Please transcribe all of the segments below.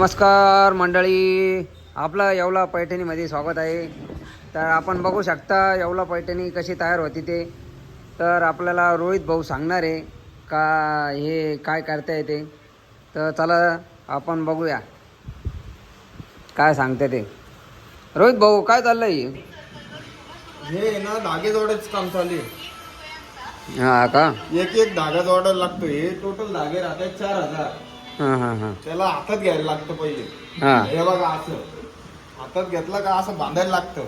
नमस्कार मंडळी, आपलं येवला पैठणीमध्ये स्वागत आहे. तर आपण बघू शकता येवला पैठणी कशी तयार होती ते. तर आपल्याला रोहित भाऊ सांगणार आहे का हे काय करता येते. तर चला आपण बघूया काय सांगते ते. रोहित भाऊ काय चाललंय? हे ना धागे जोडायचं काम चालू आहे. हां का? एक एक धागा जोडायला लागतो. हे टोटल धागे राहतात 4000. हां हां हां त्याला हातात घ्यायला लागतं पहिले. हां हे बघा असं हातात घेतलं का असं बांधायला लागतं.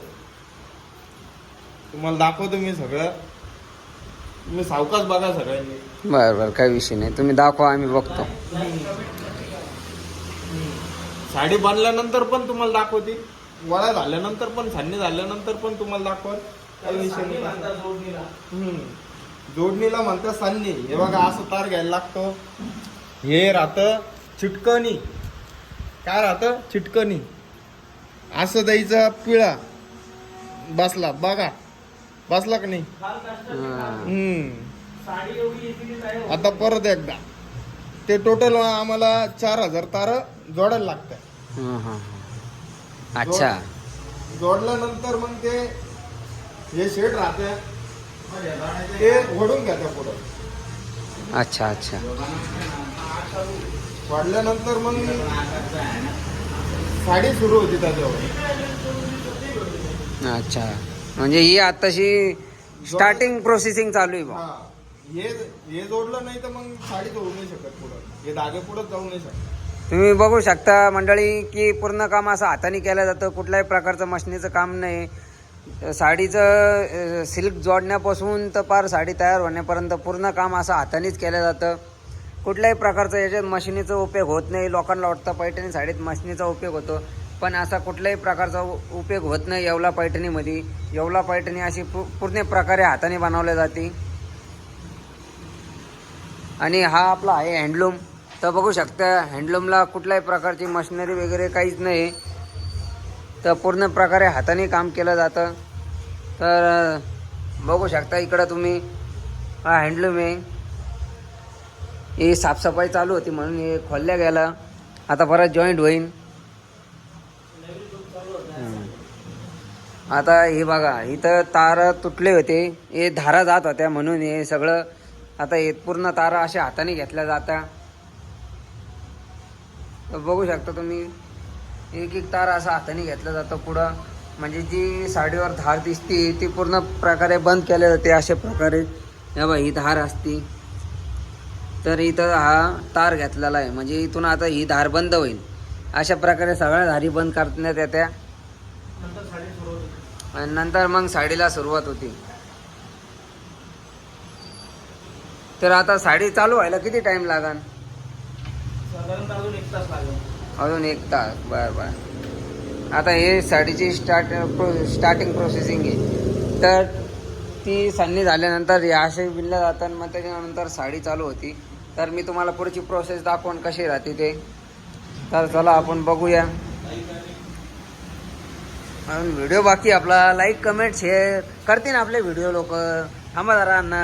तुम्हाला दाखवतो मी सगळं. तुम्ही सावकाश बघा सगळ्यांनी. बरं बरं, काही विषय नाही, तुम्ही दाखवा, आम्ही बघतो. साडी बांधल्यानंतर पण तुम्हाला दाखवते, वळा झाल्यानंतर पण, छाननी झाल्यानंतर पण तुम्हाला दाखवत. काही विषय नाही. जोडणीला म्हणतात सान्नी. हे बघा असं तार घ्यायला लागतो. हे राहतं चिटकणी. काय राहतं? चिटकणी. असं द्यायचं, पिळा बसला बघा, बसला का नाही? आता परत एकदा ते टोटल आम्हाला 4000 तार जोडायला लागतं. अच्छा, जोडल्यानंतर मग ते हे शेड राहते ते ओढून घ्या पुढं. अच्छा अच्छा. वाढल्यानंतर मग साडी सुरू होती त्याच्यावर. अच्छा, म्हणजे ही आताशी स्टार्टिंग प्रोसेसिंग चालू आहे बा. हा, हे जोडलं नाही तर मग साडी जोडू नाही शकत पुढं. हे धागे पुढं जाऊ नाही शकत. तुम्ही बघू शकता मंडळी की पूर्ण काम असं हाताने केलं जातं. कुठल्याही प्रकारचं मशिनीचं काम नाही. साडीचं सिल्क जोडण्यापासून तर पार साडी तयार होण्यापर्यंत पूर्ण काम असं हातानेच केलं जातं. कुठल्याही प्रकारचं याच्यात मशिनीचा उपयोग होत नाही. लोकांना वाटतं पैठणी साडीत मशिनीचा उपयोग होतो, पण असा कुठल्याही प्रकारचा उपयोग होत नाही येवला पैठणीमध्ये. येवला पैठणी अशी पूर्ण प्रकारे हाताने बनवल्या जाते. आणि हा आपला आहे हँडलूम. तर बघू शकता हँडलूमला कुठल्याही प्रकारची मशिनरी वगैरे काहीच नाही. तर पूर्ण प्रकारे हाताने काम केलं जातं. तर बघू शकता इकडं तुम्ही, हा हँडलूम आहे. ही साफसफाई चालू होती म्हणून हे खोलल्या गेला. आता परत जॉईंट होईन. आता हे बघा, इथं तार तुटले होते, हे धारा जात होत्या म्हणून हे सगळं आता हे पूर्ण तारा अशा हाताने घेतल्या जातात. तर बघू शकता तुम्ही, एक एक तार असा हाताने घेतलं जातं पुढं. म्हणजे जी साडीवर धार दिसते ती पूर्ण प्रकारे बंद केल्या जाते अशा प्रकारे. हे बघा, ही धार असती तर इथं हा तार घेतलेला आहे, म्हणजे इथून आता ही धार बंद होईल. अशा प्रकारे सगळ्या धारी बंद करण्यात येत्या आणि नंतर मग साडीला सुरुवात होती. तर आता साडी चालू व्हायला किती टाइम लागेल? अजून 1 तास. बरं बरं. आता हे साडीची स्टार्टिंग प्रोसेसिंग आहे. तर ती सान्नी झाल्यानंतर या असे विणल्या जातात. मग त्याच्यानंतर साडी चालू होती. तर मी तुम्हाला पुढची प्रोसेस दाखवून कशी राहते ते. तर चला आपण बघूया. व्हिडिओ बाकी आपला लाईक कमेंट शेअर करतील आपले व्हिडिओ लोक. थांबा जरा ना.